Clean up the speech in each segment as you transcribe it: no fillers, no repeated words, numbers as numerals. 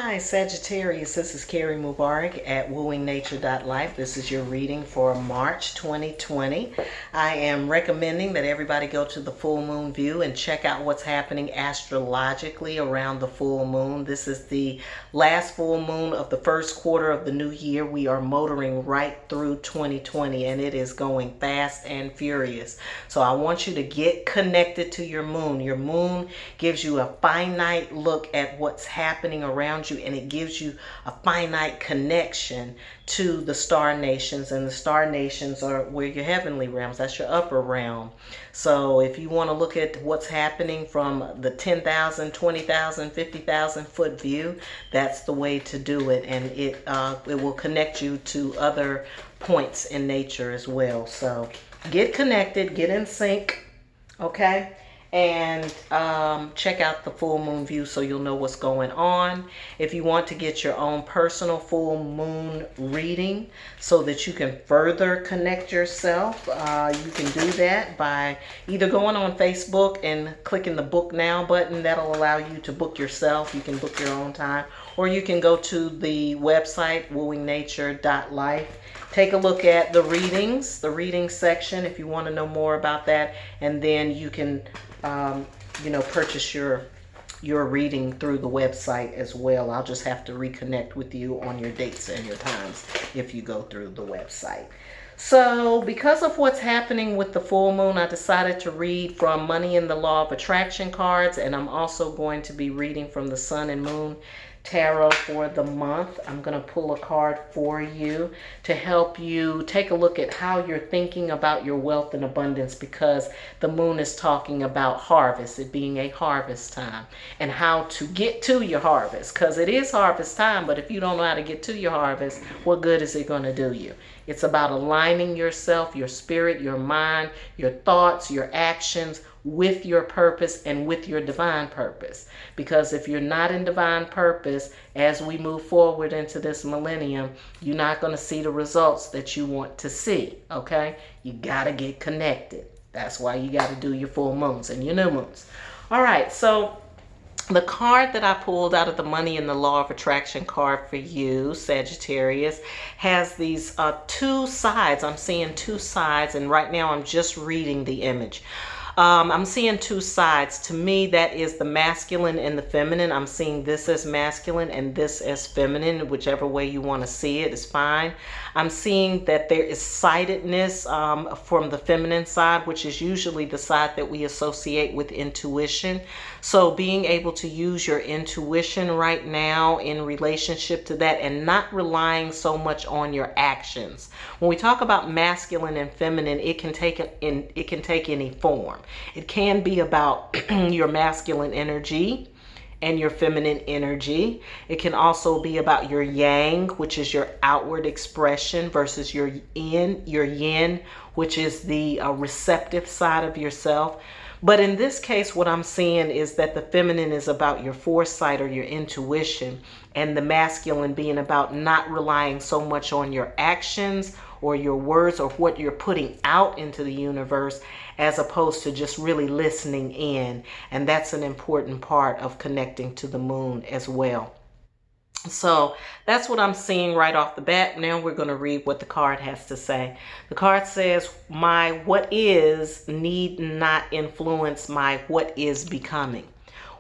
Hi, Sagittarius. This is Carrie Mubarak at wooingnature.life. This is your reading for March 2020. I am recommending that everybody go to the full moon view and check out what's happening astrologically around the full moon. This is the last full moon of the first quarter of the new year. We are motoring right through 2020 and it is going fast and furious. So I want you to get connected to your moon. Your moon gives you a finite look at what's happening around you, and it gives you a finite connection to the star nations, and the star nations are where your heavenly realms, that's your upper realm. So if you want to look at what's happening from the 10,000, 20,000, 50,000 foot view, that's the way to do it, and it will connect you to other points in nature as well. So get connected, get in sync, okay? And check out the full moon view so you'll know what's going on. If you want to get your own personal full moon reading so that you can further connect yourself, you can do that by either going on Facebook and clicking the book now button. That'll allow you to book yourself. You can book your own time, or you can go to the website wooingnature.life. Take a look at the reading section if you want to know more about that, and then you can purchase your reading through the website as well. I'll just have to reconnect with you on your dates and your times if you go through the website. So because of what's happening with the full moon, I decided to read from Money and the Law of Attraction cards, and I'm also going to be reading from the Sun and Moon Tarot for the month. I'm going to pull a card for you to help you take a look at how you're thinking about your wealth and abundance, because the moon is talking about harvest, it being a harvest time, and how to get to your harvest, because it is harvest time. But if you don't know how to get to your harvest, what good is it going to do you? It's about aligning yourself, your spirit, your mind, your thoughts, your actions with your purpose and with your divine purpose. Because if you're not in divine purpose, as we move forward into this millennium, you're not going to see the results that you want to see, okay? You got to get connected. That's why you got to do your full moons and your new moons. All right, so the card that I pulled out of the Money and the Law of Attraction card for you, Sagittarius, has these two sides. I'm seeing two sides, and right now I'm just reading the image. I'm seeing two sides. To me, that is the masculine and the feminine. I'm seeing this as masculine and this as feminine. Whichever way you want to see it is fine. I'm seeing that there is sightedness from the feminine side, which is usually the side that we associate with intuition. So being able to use your intuition right now in relationship to that, and not relying so much on your actions. When we talk about masculine and feminine, it can take any form. It can be about your masculine energy and your feminine energy. It can also be about your yang, which is your outward expression, versus your yin, which is the receptive side of yourself. But in this case, what I'm seeing is that the feminine is about your foresight or your intuition, and the masculine being about not relying so much on your actions or your words or what you're putting out into the universe, as opposed to just really listening in. And that's an important part of connecting to the moon as well. So that's what I'm seeing right off the bat. Now we're going to read what the card has to say. The card says, my what is need not influence my what is becoming.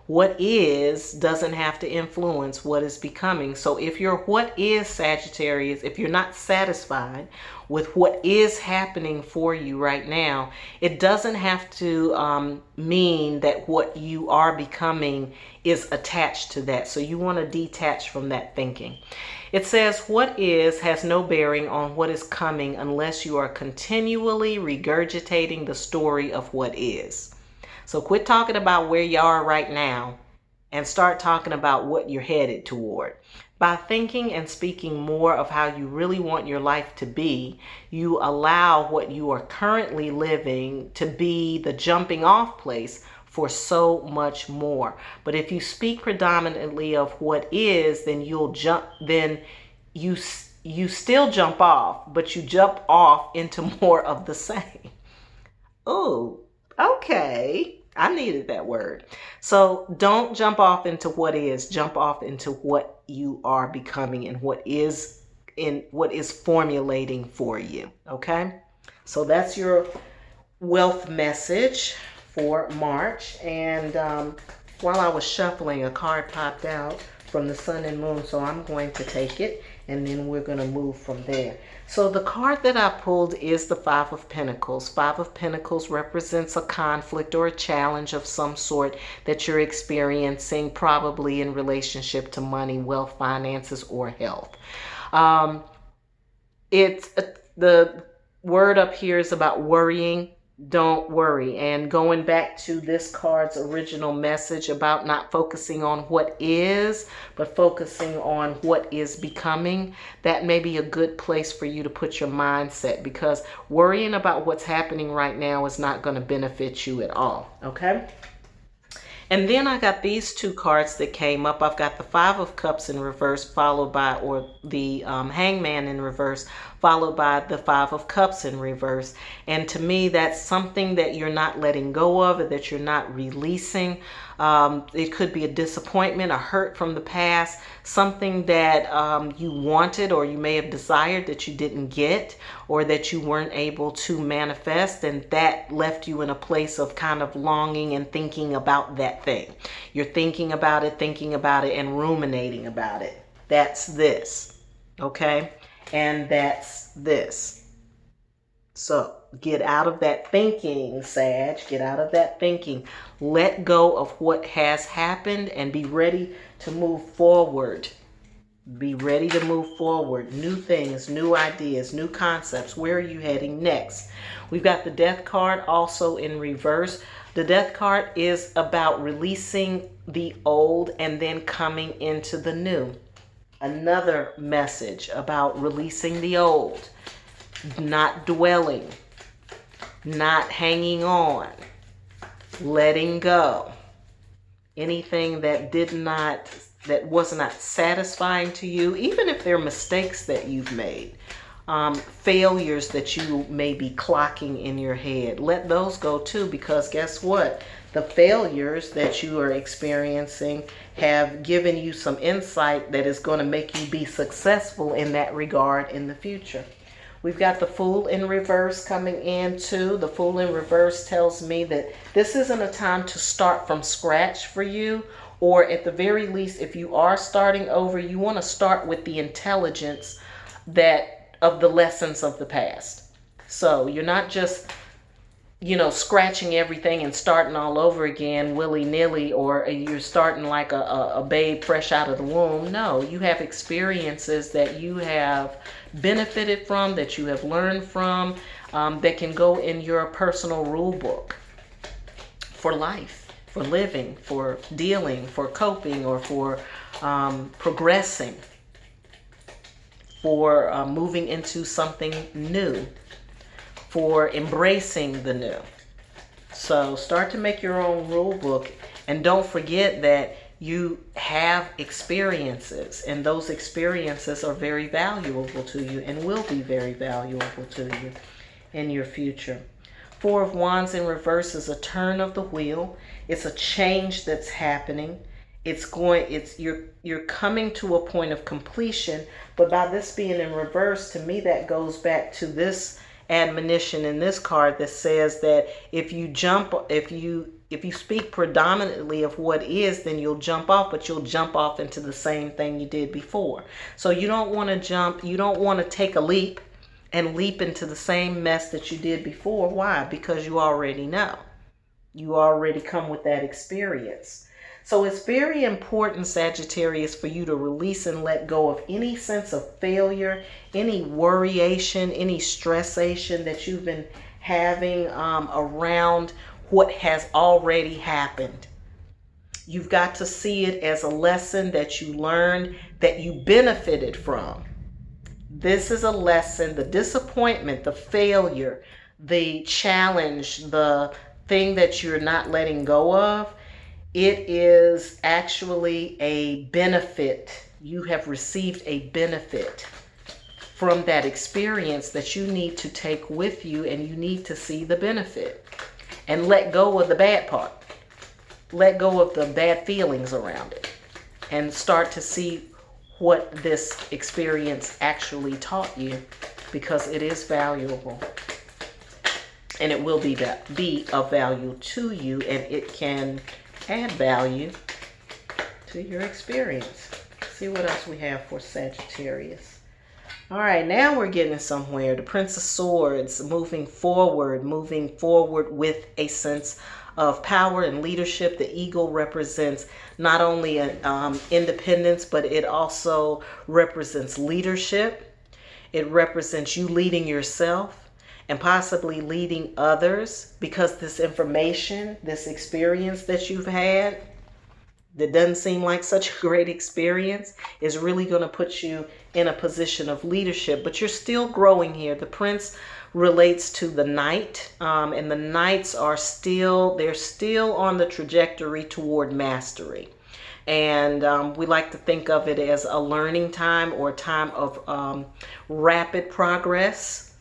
What is doesn't have to influence what is becoming. So if your what is, Sagittarius, if you're not satisfied with what is happening for you right now, it doesn't have to mean that what you are becoming is attached to that. So you want to detach from that thinking. It says, what is has no bearing on what is coming unless you are continually regurgitating the story of what is. So quit talking about where you are right now and start talking about what you're headed toward. By thinking and speaking more of how you really want your life to be, you allow what you are currently living to be the jumping off place for so much more. But if you speak predominantly of what is, then you'll jump, then you still jump off, but you jump off into more of the same. Oh, okay. I needed that word. So don't jump off into what is, jump off into what you are becoming and what is formulating for you. Okay. So that's your wealth message for March. And while I was shuffling, a card popped out from the sun and moon. So I'm going to take it and then we're going to move from there. So the card that I pulled is the Five of Pentacles. Five of Pentacles represents a conflict or a challenge of some sort that you're experiencing, probably in relationship to money, wealth, finances, or health. The word up here is about worrying. Don't worry. And going back to this card's original message about not focusing on what is, but focusing on what is becoming, that may be a good place for you to put your mindset, because worrying about what's happening right now is not going to benefit you at all. Okay. And then I got these two cards that came up. I've got the Five of Cups in reverse, followed by, or the Hangman in reverse, followed by the Five of Cups in reverse. And to me, that's something that you're not letting go of, or that you're not releasing. It could be a disappointment, a hurt from the past, something that you wanted or you may have desired that you didn't get, or that you weren't able to manifest, and that left you in a place of kind of longing and thinking about that thing. You're thinking about it, and ruminating about it. That's this, okay? And that's this. So get out of that thinking, Sag. Get out of that thinking. Let go of what has happened and be ready to move forward. Be ready to move forward. New things, new ideas, new concepts. Where are you heading next? We've got the Death card also in reverse. The Death card is about releasing the old and then coming into the new. Another message about releasing the old, not dwelling, not hanging on, letting go. Anything that was not satisfying to you, even if they're mistakes that you've made, failures that you may be clocking in your head, let those go too, because guess what? The failures that you are experiencing have given you some insight that is going to make you be successful in that regard in the future. We've got the Fool in reverse coming in too. The Fool in reverse tells me that this isn't a time to start from scratch for you, or at the very least, if you are starting over, you want to start with the intelligence of the lessons of the past. So you're not just, scratching everything and starting all over again willy-nilly, or you're starting like a babe fresh out of the womb. No, you have experiences that you have benefited from, that you have learned from, that can go in your personal rule book for life, for living, for dealing, for coping, or for progressing, for moving into something new, for embracing the new. So start to make your own rule book, and don't forget that you have experiences, and those experiences are very valuable to you and will be very valuable to you in your future. Four of Wands in reverse is a turn of the wheel. It's a change that's happening. You're coming to a point of completion, but by this being in reverse, to me that goes back to this admonition in this card that says that if you speak predominantly of what is, then you'll jump off, but you'll jump off into the same thing you did before. So you don't want to jump, you don't want to take a leap and leap into the same mess that you did before. Why? Because you already know. You already come with that experience. So it's very important, Sagittarius, for you to release and let go of any sense of failure, any worryation, any stressation that you've been having around what has already happened. You've got to see it as a lesson that you learned, that you benefited from. This is a lesson. The disappointment, the failure, the challenge, the thing that you're not letting go of, it is actually a benefit. You have received a benefit from that experience that you need to take with you, and you need to see the benefit and let go of the bad part. let go of the bad feelings around it and start to see what this experience actually taught you, because it is valuable and it will be of value to you, and it can add value to your experience. See what else we have for Sagittarius. All right, now we're getting somewhere. The Prince of Swords, moving forward with a sense of power and leadership. The eagle represents not only independence, but it also represents leadership. It represents you leading yourself and possibly leading others, because this information, this experience that you've had that doesn't seem like such a great experience is really going to put you in a position of leadership, but you're still growing here. The Prince relates to the Knight, and the Knights are they're still on the trajectory toward mastery. And we like to think of it as a learning time, or a time of rapid progress.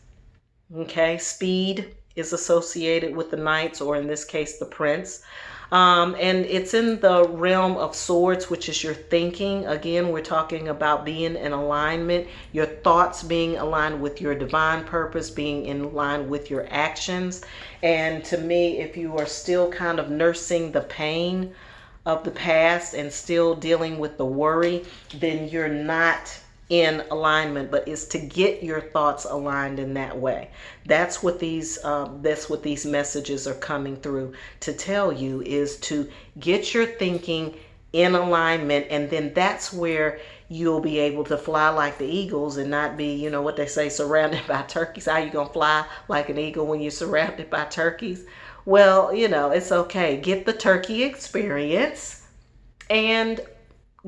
Okay, speed is associated with the Knights, or in this case, the Prince. And it's in the realm of swords, which is your thinking. Again, we're talking about being in alignment, your thoughts being aligned with your divine purpose, being in line with your actions. And to me, if you are still kind of nursing the pain of the past and still dealing with the worry, then you're not in alignment. But is to get your thoughts aligned in that way. That's what these messages are coming through to tell you, is to get your thinking in alignment, and then that's where you'll be able to fly like the eagles and not be, you know what they say, surrounded by turkeys. How you gonna fly like an eagle when you're surrounded by turkeys? Well, you know, it's okay. Get the turkey experience and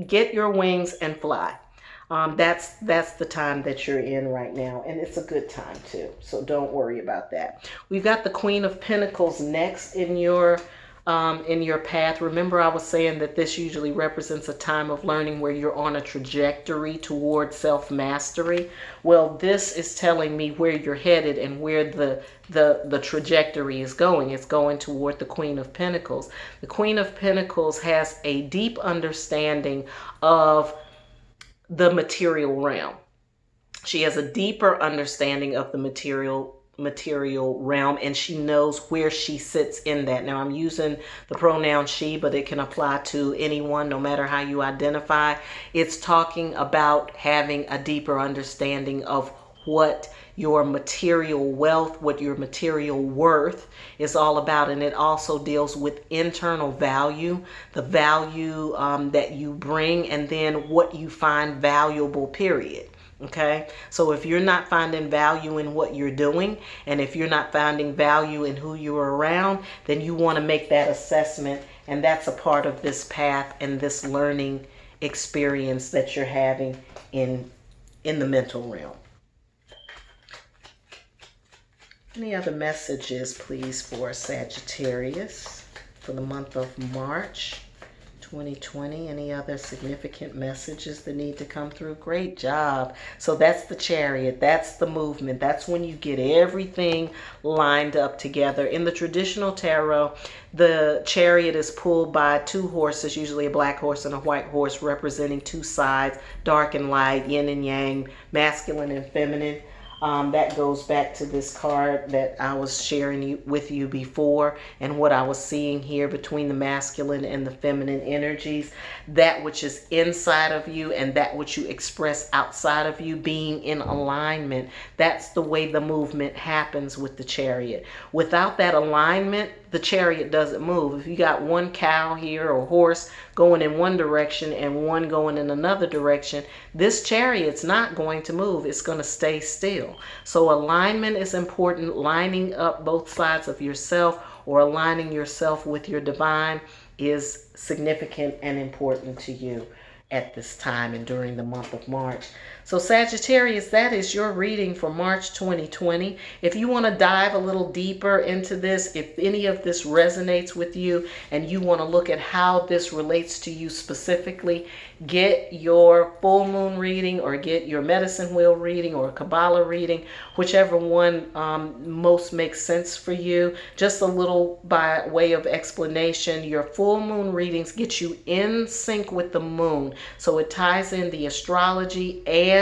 get your wings and fly. That's the time that you're in right now, and it's a good time too, so don't worry about that. We've got the Queen of Pentacles next in your path. Remember, I was saying that this usually represents a time of learning where you're on a trajectory toward self-mastery. Well, this is telling me where you're headed and where the trajectory is going. It's going toward the Queen of Pentacles. The Queen of Pentacles has a deep understanding of the material realm. She has a deeper understanding of the material realm, and she knows where she sits in that. Now, I'm using the pronoun she, but it can apply to anyone, no matter how you identify. It's talking about having a deeper understanding of what your material wealth, what your material worth is all about. And it also deals with internal value, the value that you bring, and then what you find valuable, period. Okay, so if you're not finding value in what you're doing, and if you're not finding value in who you're around, then you want to make that assessment, and that's a part of this path and this learning experience that you're having in the mental realm. Any other messages, please, for Sagittarius for the month of March 2020? Any other significant messages that need to come through? Great job. So that's the Chariot. That's the movement. That's when you get everything lined up together. In the traditional tarot, the Chariot is pulled by two horses, usually a black horse and a white horse, representing two sides, dark and light, yin and yang, masculine and feminine. That goes back to this card that I was sharing with you before, and what I was seeing here between the masculine and the feminine energies. That which is inside of you and that which you express outside of you being in alignment. That's the way the movement happens with the Chariot. Without that alignment, the Chariot doesn't move. If you got one cow here or horse going in one direction and one going in another direction, this Chariot's not going to move. It's going to stay still. So alignment is important. Lining up both sides of yourself, or aligning yourself with your divine, is significant and important to you. at this time and during the month of March. So Sagittarius, that is your reading for March 2020. If you want to dive a little deeper into this, if any of this resonates with you and you want to look at how this relates to you specifically, get your full moon reading or get your medicine wheel reading or Kabbalah reading, whichever one most makes sense for you. Just a little by way of explanation, your full moon readings get you in sync with the moon. So it ties in the astrology and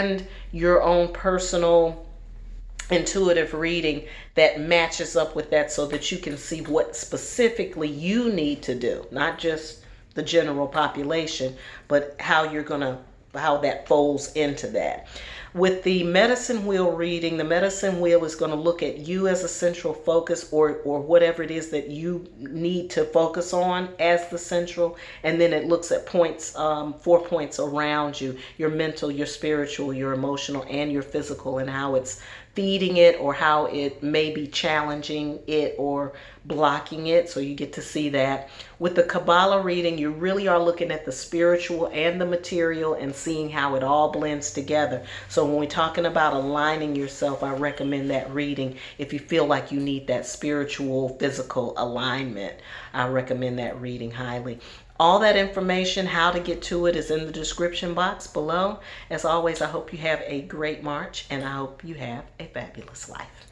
your own personal intuitive reading that matches up with that, so that you can see what specifically you need to do, not just the general population, but how that folds into that. With the medicine wheel reading, the medicine wheel is going to look at you as a central focus, or whatever it is that you need to focus on as the central. And then it looks at points, 4 points around you: your mental, your spiritual, your emotional, and your physical, and how it's feeding it or how it may be challenging it or blocking it. So you get to see that. With the Kabbalah reading, you really are looking at the spiritual and the material and seeing how it all blends together. So when we're talking about aligning yourself, I recommend that reading. If you feel like you need that spiritual, physical alignment, I recommend that reading highly. All that information, how to get to it, is in the description box below. As always, I hope you have a great March, and I hope you have a fabulous life.